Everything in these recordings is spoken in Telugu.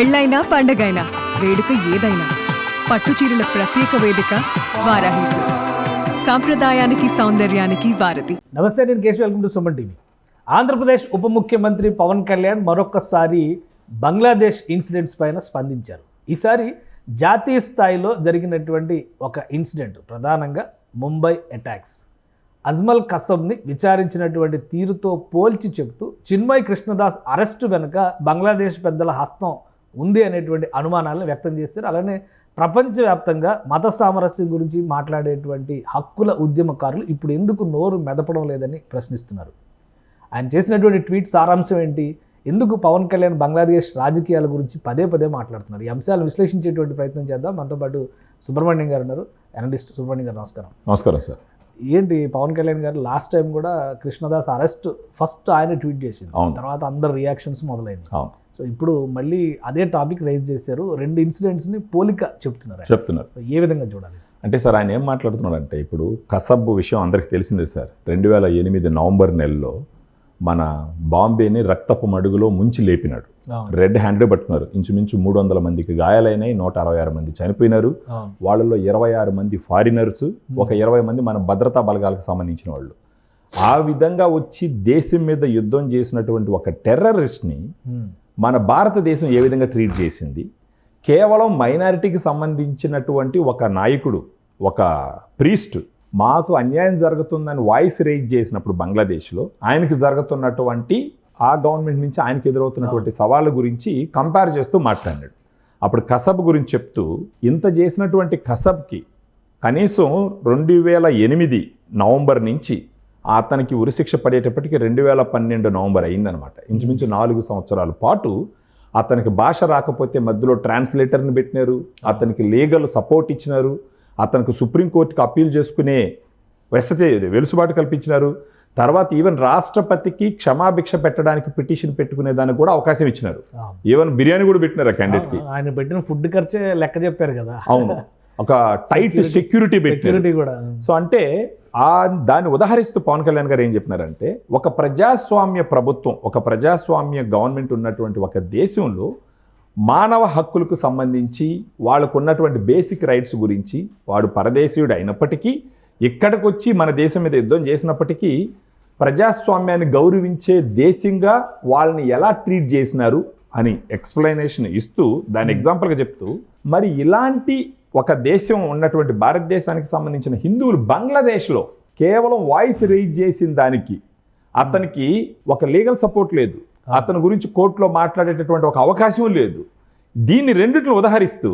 పెళ్ళైనా పండగైనా వేడుక ఏదైనా పట్టుచీరల ప్రత్యేక వేదిక వారాహి సిల్క్స్. సాంప్రదాయానికి సౌందర్యానికి వారధి. నమస్తే, నేను Keshav. Welcome to Suman TV. Andhra Pradesh ఉప ముఖ్యమంత్రి పవన్ కళ్యాణ్ మరొకసారి బంగ్లాదేశ్ ఇన్సిడెంట్స్ పైన స్పందించారు. ఈసారి జాతీయ స్థాయిలో జరిగినటువంటి ఒక ఇన్సిడెంట్, ప్రధానంగా ముంబై అటాక్స్. అజ్మల్ కసబ్ని విచారించినటువంటి తీరుతో పోల్చి చెబుతూ చిన్మయ్ కృష్ణదాస్ అరెస్టు వెనుక బంగ్లాదేశ్ పెద్దల హస్తం ఉంది అనేటువంటి అనుమానాలను వ్యక్తం చేశారు. అలానే ప్రపంచవ్యాప్తంగా మత సామరస్యం గురించి మాట్లాడేటువంటి హక్కుల ఉద్యమకారులు ఇప్పుడు ఎందుకు నోరు మెదపడం లేదని ప్రశ్నిస్తున్నారు. ఆయన చేసినటువంటి ట్వీట్ సారాంశం ఏంటి, ఎందుకు పవన్ కళ్యాణ్ బంగ్లాదేశ్ రాజకీయాల గురించి పదే పదే మాట్లాడుతున్నారు? ఈ అంశాలను విశ్లేషించేటువంటి ప్రయత్నం చేద్దాం. మనతో పాటు సుబ్రహ్మణ్యం గారు ఉన్నారు, అనలిస్ట్. సుబ్రహ్మణ్యం గారు నమస్కారం. నమస్కారం సార్. ఏంటి, పవన్ కళ్యాణ్ గారు లాస్ట్ టైం కూడా కృష్ణదాస్ అరెస్ట్ ఫస్ట్ ఆయన ట్వీట్ చేసింది, తర్వాత అందరు రియాక్షన్స్ మొదలైంది. సో ఇప్పుడు మళ్ళీ అదే టాపిక్ రైజ్ చేశారు. రెండు ఇన్సిడెంట్స్ని పోలిక చెప్తున్నారు. ఏ విధంగా చూడాలి అంటే సార్, ఆయన ఏం మాట్లాడుతున్నాడు అంటే, ఇప్పుడు కసబ్ విషయం అందరికీ తెలిసిందే సార్. 2008 నవంబర్ నెలలో మన బాంబేని రక్తపు మడుగులో ముంచి లేపినాడు. రెడ్ హ్యాండ్ పట్టుకున్నారు. ఇంచుమించు 300 మందికి గాయాలైనాయి, 166 మంది చనిపోయినారు. వాళ్ళలో 26 మంది ఫారినర్స్, ఒక 20 మంది మన భద్రతా బలగాలకు సంబంధించిన వాళ్ళు. ఆ విధంగా వచ్చి దేశం మీద యుద్ధం చేసినటువంటి ఒక టెర్రరిస్ట్ని మన భారతదేశం ఏ విధంగా ట్రీట్ చేసింది? కేవలం మైనారిటీకి సంబంధించినటువంటి ఒక నాయకుడు, ఒక ప్రీస్ట్ మాకు అన్యాయం జరుగుతుందని వాయిస్ రైజ్ చేసినప్పుడు బంగ్లాదేశ్లో, ఆయనకి జరుగుతున్నటువంటి ఆ గవర్నమెంట్ నుంచి ఆయనకి ఎదురవుతున్నటువంటి సవాళ్ళ గురించి కంపేర్ చేస్తూ మాట్లాడాడు. అప్పుడు కసబ్ గురించి చెప్తూ, ఇంత చేసినటువంటి కసబ్కి కనీసం 2008 నవంబర్ నుంచి అతనికి ఉరిశిక్ష పడేటప్పటికి 2012 నవంబర్ అయిందనమాట. ఇంచుమించు 4 సంవత్సరాల పాటు అతనికి భాష రాకపోతే మధ్యలో ట్రాన్స్లేటర్ని పెట్టినారు, అతనికి లీగల్ సపోర్ట్ ఇచ్చినారు, అతనికి సుప్రీంకోర్టుకి అప్పీల్ చేసుకునే వెలుసుబాటు కల్పించినారు. తర్వాత ఈవెన్ రాష్ట్రపతికి క్షమాభిక్ష పెట్టడానికి పిటిషన్ పెట్టుకునే దానికి కూడా అవకాశం ఇచ్చినారు. ఈవెన్ బిర్యానీ కూడా పెట్టినారు ఆ క్యాండిడేట్కి. ఆయన పెట్టిన ఫుడ్ ఖర్చే లెక్క చెప్పారు కదా. అవును, ఒక టైట్ సెక్యూరిటీ కూడా. సో అంటే దాన్ని ఉదాహరిస్తూ పవన్ కళ్యాణ్ గారు ఏం చెప్పినారంటే, ఒక ప్రజాస్వామ్య ప్రభుత్వం, ఒక ప్రజాస్వామ్య గవర్నమెంట్ ఉన్నటువంటి ఒక దేశంలో మానవ హక్కులకు సంబంధించి వాళ్ళకు ఉన్నటువంటి బేసిక్ రైట్స్ గురించి, వాడు పరదేశీయుడు అయినప్పటికీ ఇక్కడికి వచ్చి మన దేశం మీద యుద్ధం చేసినప్పటికీ ప్రజాస్వామ్యాన్ని గౌరవించే దేశంగా వాళ్ళని ఎలా ట్రీట్ చేసినారు అని ఎక్స్ప్లెనేషన్ ఇస్తూ, దాని ఎగ్జాంపుల్గా చెప్తూ, మరి ఇలాంటి ఒక దేశం ఉన్నటువంటి భారతదేశానికి సంబంధించిన హిందువులు బంగ్లాదేశ్లో కేవలం వాయిస్ రైజ్ చేసిన దానికి అతనికి ఒక లీగల్ సపోర్ట్ లేదు, అతని గురించి కోర్టులో మాట్లాడేటటువంటి ఒక అవకాశం లేదు. దీన్ని రెండిట్లో ఉదాహరిస్తూ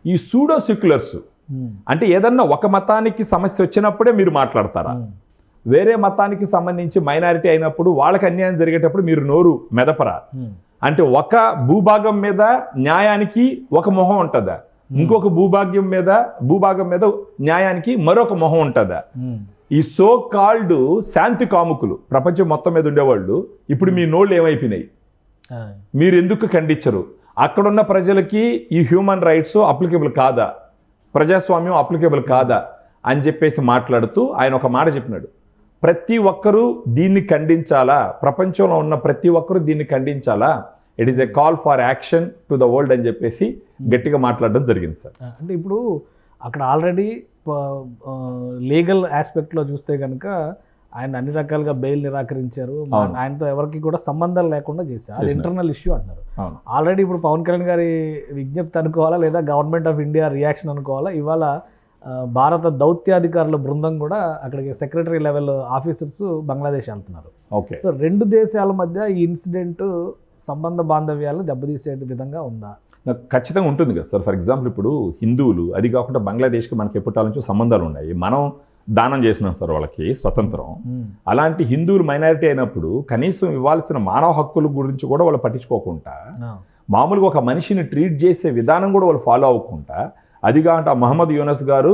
ఈ సూడో సెక్యులర్స్ అంటే ఏదన్నా ఒక మతానికి సమస్య వచ్చినప్పుడే మీరు మాట్లాడతారా, వేరే మతానికి సంబంధించి మైనారిటీ అయినప్పుడు వాళ్ళకి అన్యాయం జరిగేటప్పుడు మీరు నోరు మెదపరా? అంటే ఒక భూభాగం మీద న్యాయానికి ఒక మొహం ఉంటుందా, ఇంకొక భూభాగం మీద న్యాయానికి మరొక మొహం ఉంటుందా? ఈ సో కాల్డ్ శాంతి కాముకులు ప్రపంచం మొత్తం మీద ఉండేవాళ్ళు ఇప్పుడు మీ నోళ్ళు ఏమైపోయినాయి? మీరు ఎందుకు ఖండించరు? అక్కడున్న ప్రజలకి ఈ హ్యూమన్ రైట్స్ అప్లికేబుల్ కాదా, ప్రజాస్వామ్యం అప్లికేబుల్ కాదా అని చెప్పేసి మాట్లాడుతూ ఆయన ఒక మాట చెప్పినాడు, ప్రతి ఒక్కరూ దీన్ని ఖండించాలా, ప్రపంచంలో ఉన్న ప్రతి ఒక్కరూ దీన్ని ఖండించాలా, it is a call for action to the world అని చెప్పేసి గట్టిగా మాట్లాడడం జరిగింది సార్. అంటే ఇప్పుడు అక్కడ ఆల్రెడీ లీగల్ ఆస్పెక్ట్లో చూస్తే కనుక ఆయన అన్ని రకాలుగా బెయిల్ నిరాకరించారు. ఆయనతో ఎవరికి కూడా సంబంధాలు లేకుండా చేశారు. అది ఇంటర్నల్ ఇష్యూ అంటున్నారు. ఆల్రెడీ ఇప్పుడు పవన్ కళ్యాణ్ గారి విజ్ఞప్తి అనుకోవాలా, లేదా గవర్నమెంట్ ఆఫ్ ఇండియా రియాక్షన్ అనుకోవాలా? ఇవాళ భారత దౌత్యాధికారుల బృందం కూడా అక్కడికి సెక్రటరీ లెవెల్ ఆఫీసర్స్ బంగ్లాదేశ్ వెళ్తున్నారు. ఓకే, సో రెండు దేశాల మధ్య ఈ ఇన్సిడెంట్ సంబంధ బాంధవ్యాలను దెబ్బతీసే విధంగా ఉందా? ఖచ్చితంగా ఉంటుంది కదా సార్. ఫర్ ఎగ్జాంపుల్ ఇప్పుడు హిందువులు, అది కాకుండా బంగ్లాదేశ్కి మనకి ఎప్పటి నుంచో సంబంధాలు ఉన్నాయి. మనం దానం చేసినాం సార్ వాళ్ళకి స్వతంత్రం. అలాంటి హిందువులు మైనారిటీ అయినప్పుడు కనీసం ఇవ్వాల్సిన మానవ హక్కుల గురించి కూడా వాళ్ళు పట్టించుకోకుండా, మామూలుగా ఒక మనిషిని ట్రీట్ చేసే విధానం కూడా వాళ్ళు ఫాలో అవ్వకుండా, అది కాకుండా మహమ్మద్ యూనస్ గారు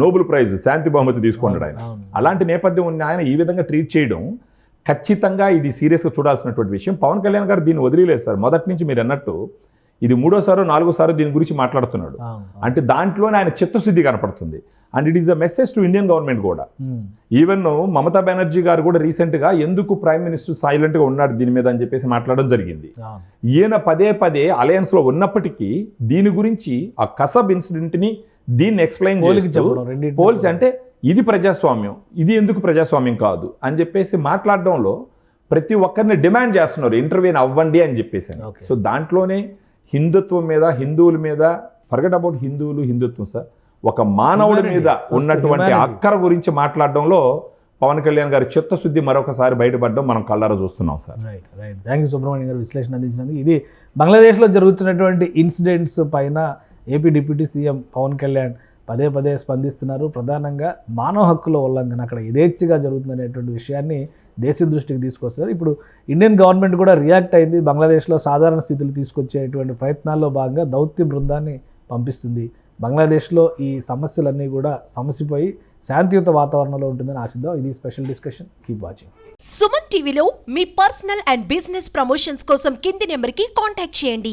నోబెల్ ప్రైజ్ శాంతి బహుమతి తీసుకున్నాడు ఆయన. అలాంటి నేపథ్యం ఉన్న ఆయన ఈ విధంగా ట్రీట్ చేయడం ఖచ్చితంగా ఇది సీరియస్గా చూడాల్సినటువంటి విషయం. పవన్ కళ్యాణ్ గారు దీన్ని వదిలేదు సార్. మొదటి నుంచి మీరు అన్నట్టు ఇది 3వ సారో 4వ సారో దీని గురించి మాట్లాడుతున్నాడు. అవును. అంటే దాంట్లోనే ఆయన చిత్తశుద్ధి కనపడుతుంది. And it is a message to Indian government కూడా. ఈవెన్ మమతా బెనర్జీ గారు కూడా రీసెంట్గా ఎందుకు ప్రైమ్ మినిస్టర్ సైలెంట్గా ఉన్నాడు దీని మీద అని చెప్పేసి మాట్లాడడం జరిగింది. అవును. ఈయన పదే అలయన్స్లో ఉన్నప్పటికీ దీని గురించి ఆ కసబ్ ఇన్సిడెంట్ని దీన్ని ఎక్స్ప్లెయిన్ పోలికి చేస్తూ చెప్పడం రెండింటిని పోల్స్ అంటే ఇది ప్రజాస్వామ్యం, ఇది ఎందుకు ప్రజాస్వామ్యం కాదు అని చెప్పేసి మాట్లాడడంలో ప్రతి ఒక్కరిని డిమాండ్ చేస్తున్నారు ఇంటర్వ్యూని అవ్వండి అని చెప్పేసి. Okay. సో దాంట్లోనే హిందుత్వం మీద, హిందువుల మీద, ఫర్గెట్ అబౌట్ హిందుత్వం సార్, ఒక మానవుడి మీద Humanity. ఉన్నటువంటి Humanity. అక్కర గురించి మాట్లాడడంలో పవన్ కళ్యాణ్ గారి చిత్తశుద్ధి మరొకసారి బయటపడడం మనం కళ్ళారా చూస్తున్నాం sir. Right. Thank you Subrahmanyam garu విశ్లేషణ అందించినందుకు. ఇది బంగ్లాదేశ్లో జరుగుతున్నటువంటి ఇన్సిడెంట్స్ పైన AP deputy CM Pawan Kalyan పదే స్పందిస్తున్నారు. ప్రధానంగా మానవ హక్కుల ఉల్లంఘన అక్కడ యథేచ్ఛగా జరుగుతుందనేటువంటి విషయాన్ని దేశం దృష్టికి తీసుకొస్తారు. ఇప్పుడు ఇండియన్ గవర్నమెంట్ కూడా రియాక్ట్ అయింది. బంగ్లాదేశ్లో సాధారణ స్థితులు తీసుకొచ్చేటువంటి ప్రయత్నాల్లో భాగంగా దౌత్య బృందాన్ని పంపిస్తుంది. బంగ్లాదేశ్లో ఈ సమస్యలన్నీ కూడా సమసిపోయి శాంతియుత వాతావరణంలో ఉంటుందని ఆశిద్దాం. ఇది special discussion. Keep watching. Suman టీవీలో మీ పర్సనల్ అండ్ బిజినెస్ ప్రమోషన్స్ కోసం కింది నెంబర్కి కాంటాక్ట్ చేయండి.